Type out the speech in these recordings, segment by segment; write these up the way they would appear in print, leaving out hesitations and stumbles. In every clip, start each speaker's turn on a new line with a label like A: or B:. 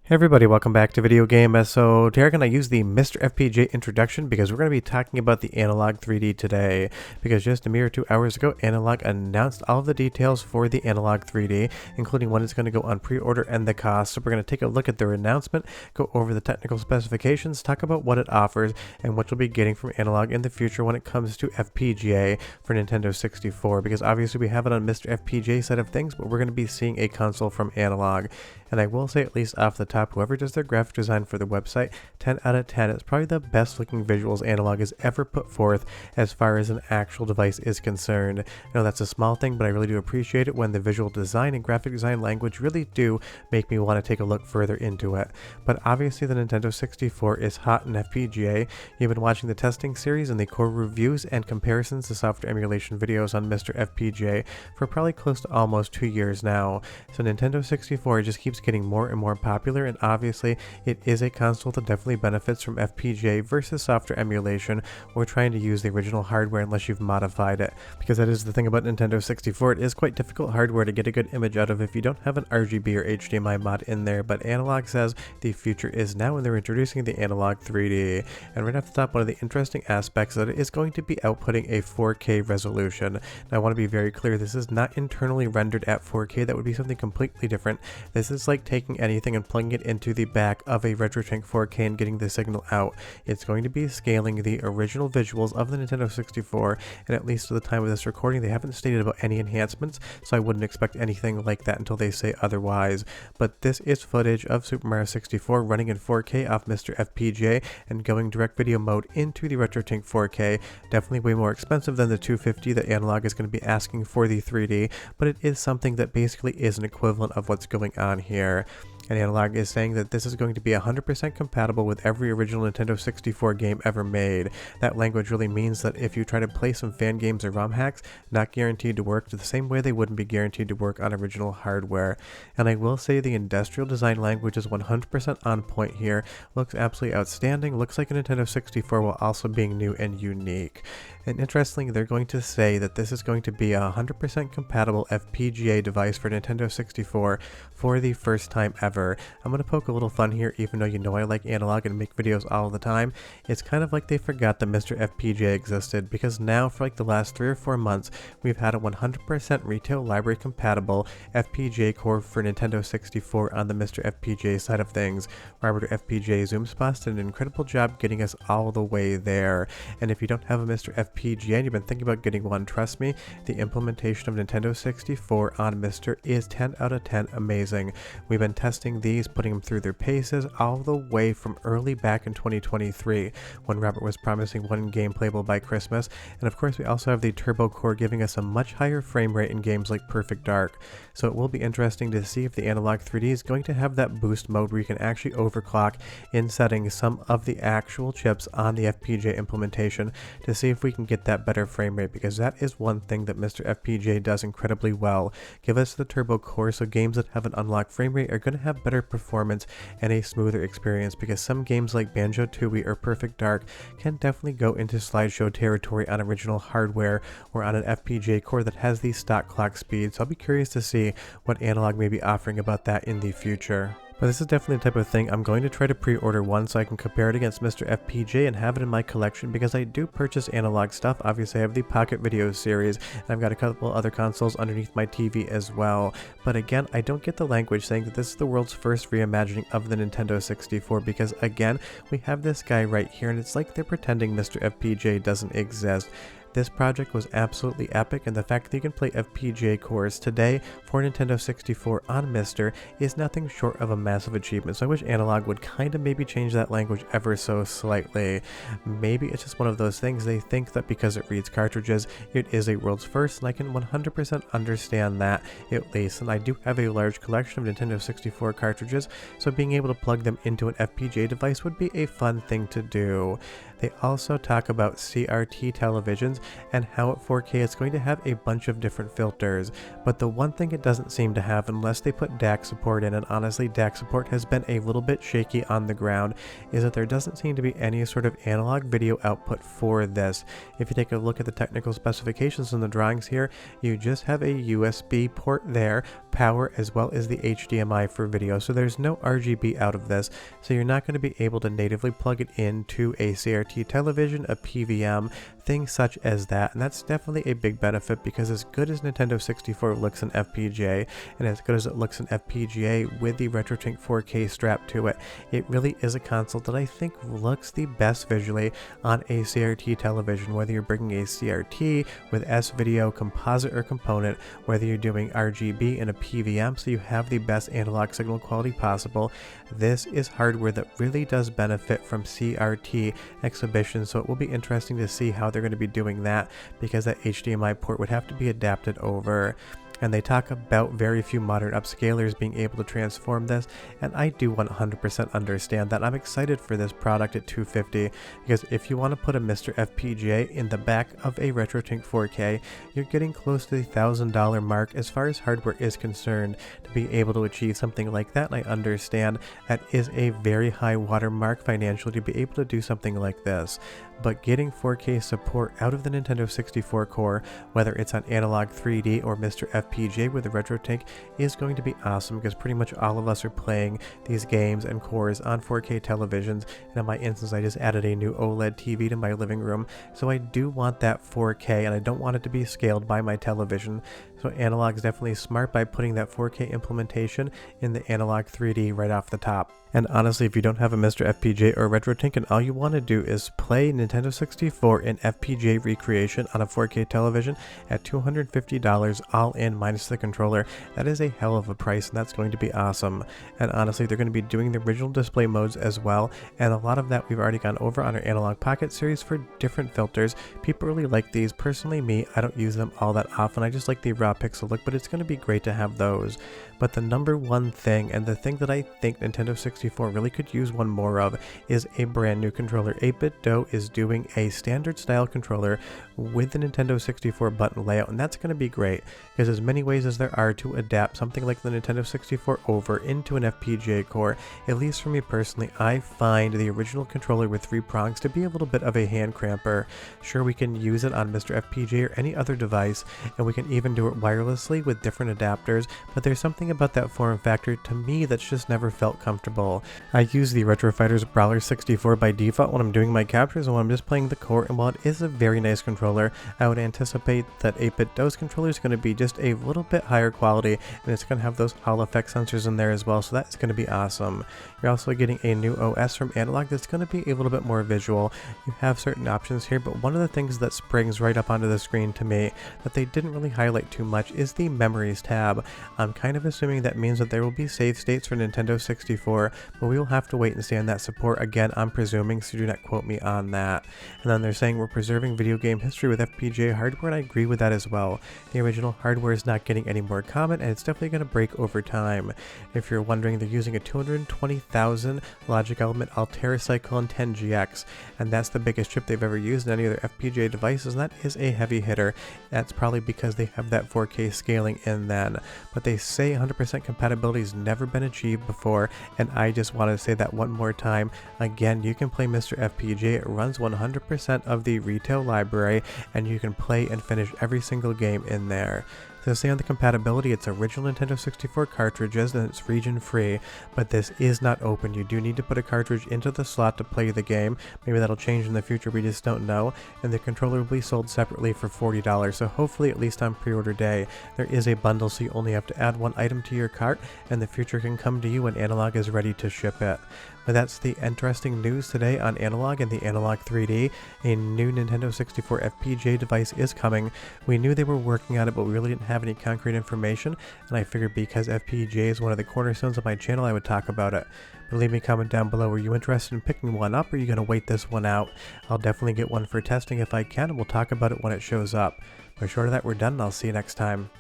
A: Hey everybody, welcome back to Video Game. So today we're going to use the MiSTer FPGA introduction because we're going to be talking about the Analogue 3D today. Because just a mere 2 hours ago, Analogue announced all of the details for the Analogue 3D, including when it's going to go on pre-order and the cost. So we're going to take a look at their announcement, go over the technical specifications, talk about what it offers, and what you'll be getting from Analogue in the future when it comes to FPGA for Nintendo 64. Because obviously we have it on MiSTer FPGA side of things, but we're going to be seeing a console from Analogue. And I will say, at least off the top, whoever does their graphic design for the website, 10 out of 10. It's probably the best looking visuals Analogue has ever put forth as far as an actual device is concerned. I know that's a small thing, but I really do appreciate it when the visual design and graphic design language really do make me want to take a look further into it. But obviously the Nintendo 64 is hot in FPGA. You've been watching the testing series and the core reviews and comparisons to software emulation videos on MiSTer FPGA for probably close to almost 2 years now. So Nintendo 64 just keeps getting more and more popular, and obviously it is a console that definitely benefits from FPGA versus software emulation or trying to use the original hardware unless you've modified it, because that is the thing about Nintendo 64. It is quite difficult hardware to get a good image out of if you don't have an RGB or HDMI mod in there, but Analogue says the future is now, and they're introducing the Analogue 3D. And right off the top, one of the interesting aspects is that it is going to be outputting a 4K resolution. Now I want to be very clear, this is not internally rendered at 4K. That would be something completely different. This is like taking anything and plugging it into the back of a RetroTink 4K and getting the signal out. It's going to be scaling the original visuals of the Nintendo 64, and at least at the time of this recording they haven't stated about any enhancements, so I wouldn't expect anything like that until they say otherwise. But this is footage of Super Mario 64 running in 4K off MiSTer FPGA and going direct video mode into the RetroTink 4K. Definitely way more expensive than the $250 that Analogue is going to be asking for the 3D, but it is something that basically is an equivalent of what's going on here. And Analogue is saying that this is going to be 100% compatible with every original Nintendo 64 game ever made. That language really means that if you try to play some fan games or ROM hacks, not guaranteed to work the same way they wouldn't be guaranteed to work on original hardware. And I will say the industrial design language is 100% on point here. Looks absolutely outstanding. Looks like a Nintendo 64 while also being new and unique. And interestingly, they're going to say that this is going to be a 100% compatible FPGA device for Nintendo 64 for the first time ever. I'm going to poke a little fun here, even though you know I like Analogue and make videos all the time. It's kind of like they forgot that MiSTer FPGA existed, because now for like the last 3 or 4 months, we've had a 100% retail library compatible FPGA core for Nintendo 64 on the MiSTer FPGA side of things. Robert FPGA Zoomspots did an incredible job getting us all the way there. And if you don't have a MiSTer FPGA and you've been thinking about getting one, trust me, the implementation of Nintendo 64 on MiSTer is 10 out of 10 amazing. We've been testing these, putting them through their paces all the way from early back in 2023 when Robert was promising one game playable by Christmas. And of course we also have the turbo core giving us a much higher frame rate in games like Perfect Dark. So it will be interesting to see if the Analogue 3D is going to have that boost mode where you can actually overclock in setting some of the actual chips on the FPGA implementation to see if we can get that better frame rate, because that is one thing that MiSTer FPGA does incredibly well. Give us the turbo core so games that have an unlocked frame rate are going to have better performance and a smoother experience, because some games like Banjo-Tooie or Perfect Dark can definitely go into slideshow territory on original hardware or on an FPGA core that has the stock clock speed. So I'll be curious to see what Analogue may be offering about that in the future. But this is definitely the type of thing I'm going to try to pre-order one so I can compare it against MiSTer FPGA and have it in my collection, because I do purchase Analogue stuff. Obviously I have the Pocket Video series, and I've got a couple other consoles underneath my TV as well. But again, I don't get the language saying that this is the world's first reimagining of the Nintendo 64, because again, we have this guy right here and it's like they're pretending MiSTer FPGA doesn't exist. This project was absolutely epic, and the fact that you can play FPGA cores today for Nintendo 64 on MiSTer is nothing short of a massive achievement. So I wish Analogue would kind of maybe change that language ever so slightly. Maybe it's just one of those things they think that because it reads cartridges, it is a world's first, and I can 100% understand that at least. And I do have a large collection of Nintendo 64 cartridges, so being able to plug them into an FPGA device would be a fun thing to do. They also talk about CRT televisions and how at 4K it's going to have a bunch of different filters. But the one thing it doesn't seem to have, unless they put DAC support in, and honestly DAC support has been a little bit shaky on the ground, is that there doesn't seem to be any sort of analog video output for this. If you take a look at the technical specifications in the drawings here, you just have a USB port there, power, as well as the HDMI for video. So there's no RGB out of this, so you're not going to be able to natively plug it into a CRT television, a PVM, things such as that. And that's definitely a big benefit, because as good as Nintendo 64 looks in FPGA, and as good as it looks in FPGA with the RetroTink 4K strap to it, it really is a console that I think looks the best visually on a CRT television, whether you're bringing a CRT with S-Video, composite, or component, whether you're doing RGB in a PVM so you have the best analog signal quality possible. This is hardware that really does benefit from CRT exhibition, so it will be interesting to see how they're going to be doing that, because that HDMI port would have to be adapted over. And they talk about very few modern upscalers being able to transform this, and I do 100% understand that. I'm excited for this product at $250, because if you want to put a MiSTer FPGA in the back of a RetroTink 4K, you're getting close to the $1,000 mark as far as hardware is concerned to be able to achieve something like that. And I understand that is a very high watermark financially to be able to do something like this. But getting 4K support out of the Nintendo 64 core, whether it's on Analogue 3D or MiSTer FPGA with the RetroTink, is going to be awesome, because pretty much all of us are playing these games and cores on 4K televisions. And in my instance, I just added a new OLED TV to my living room, so I do want that 4K, and I don't want it to be scaled by my television. So Analogue is definitely smart by putting that 4K implementation in the Analogue 3D right off the top. And honestly, if you don't have a MiSTer FPGA or RetroTink and all you want to do is play Nintendo 64 and FPGA recreation on a 4K television at $250 all in minus the controller, that is a hell of a price, and that's going to be awesome. And honestly, they're going to be doing the original display modes as well, and a lot of that we've already gone over on our Analogue Pocket series for different filters. People really like these. Personally, me, I don't use them all that often. I just like the raw pixel look, but it's going to be great to have those. But the number one thing, and the thing that I think Nintendo 64 really could use one more of, is a brand new controller. 8BitDo is doing a standard style controller with the Nintendo 64 button layout, and that's going to be great, because as many ways as there are to adapt something like the Nintendo 64 over into an FPGA core, at least for me personally, I find the original controller with 3 prongs to be a little bit of a hand cramper. Sure, we can use it on MiSTer FPGA or any other device, and we can even do it wirelessly with different adapters, but there's something about that form factor to me that's just never felt comfortable. I use the Retro Fighters Brawler 64 by default when I'm doing my captures and when I'm just playing the core, and while it is a very nice controller, I would anticipate that 8BitDo's controller is going to be just a little bit higher quality, and it's going to have those Hall effect sensors in there as well, so that's going to be awesome. You're also getting a new OS from Analogue that's going to be a little bit more visual. You have certain options here, but one of the things that springs right up onto the screen to me that they didn't really highlight too much is the Memories tab. I'm kind of assuming that means that there will be save states for Nintendo 64, but we will have to wait and see on that support. Again, I'm presuming, so do not quote me on that. And then they're saying we're preserving video game history with FPGA hardware, and I agree with that as well. The original hardware is not getting any more common, and it's definitely going to break over time. If you're wondering, they're using a 220,000 logic element Altera Cyclone 10GX, and that's the biggest chip they've ever used in any other FPGA devices, and that is a heavy hitter. That's probably because they have that 4K scaling in then. But they say 100% compatibility has never been achieved before, and I just want to say that one more time. Again, you can play MiSTer FPGA. It runs 100% of the retail library, and you can play and finish every single game in there. To say on the compatibility, it's original Nintendo 64 cartridges and it's region free, but this is not open. You do need to put a cartridge into the slot to play the game. Maybe that'll change in the future, we just don't know. And the controller will be sold separately for $40, so hopefully at least on pre-order day there is a bundle, so you only have to add one item to your cart, and the future can come to you when Analogue is ready to ship it. But that's the interesting news today on Analogue and the Analogue 3D. A new Nintendo 64 FPGA device is coming. We knew they were working on it, but we really didn't have any concrete information, and I figured because FPGA is one of the cornerstones of my channel, I would talk about it. But leave me a comment down below. Were you interested in picking one up, or are you going to wait this one out? I'll definitely get one for testing if I can, and we'll talk about it when it shows up. But short of that, we're done, and I'll see you next time.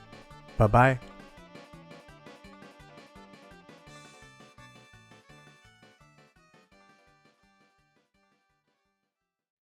A: Bye-bye.